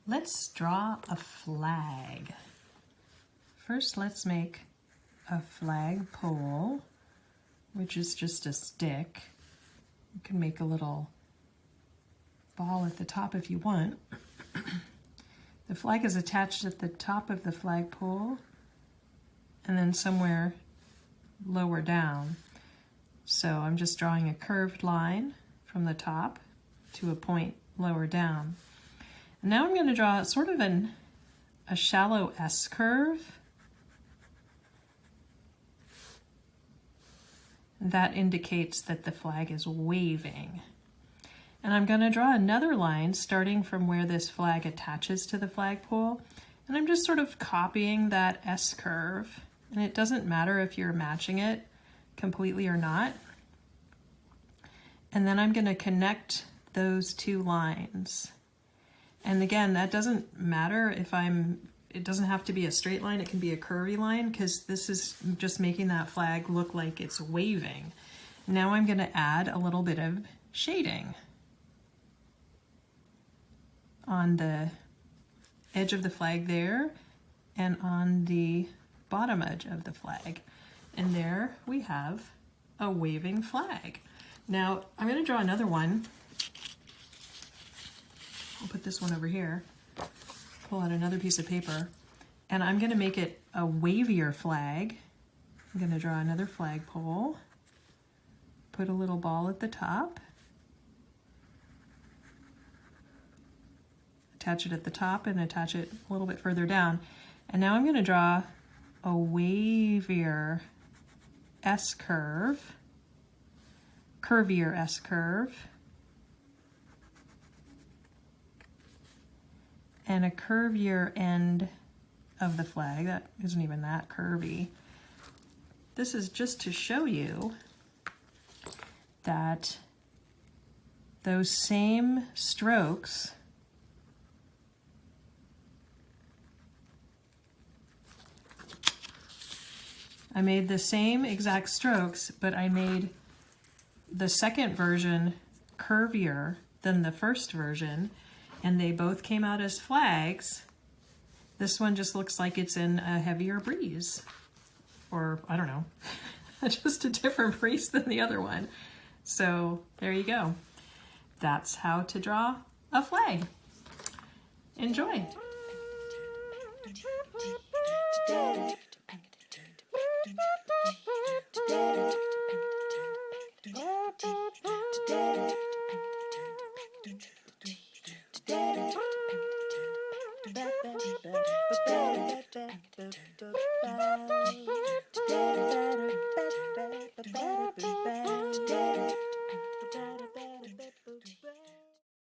Let's draw a flag. First, let's make a flagpole, which is just a stick. You can make a little ball at the top if you want. The flag is attached at the top of the flagpole and then somewhere lower down. So I'm just drawing a curved line from the top to a point lower down. And now I'm going to draw sort of a shallow S curve. That indicates that the flag is waving. And I'm going to draw another line starting from where this flag attaches to the flagpole. And I'm just sort of copying that S curve. And it doesn't matter if you're matching it completely or not. And then I'm going to connect those two lines. And again, that doesn't matter if it doesn't have to be a straight line, it can be a curvy line, because this is just making that flag look like it's waving. Now I'm going to add a little bit of shading on the edge of the flag there and on the bottom edge of the flag. And there we have a waving flag. Now I'm going to draw another one. I'll put this one over here, pull out another piece of paper, and I'm going to make it a wavier flag. I'm going to draw another flagpole, put a little ball at the top, attach it at the top and attach it a little bit further down. And now I'm going to draw a wavier S curve, curvier S curve, and a curvier end of the flag. That isn't even that curvy. This is just to show you that those same strokes I made the same exact strokes, but I made the second version curvier than the first version, and they both came out as flags. This one just looks like it's in a heavier breeze, or I don't know, just a different breeze than the other one. So there you go. That's how to draw a flag. Enjoy.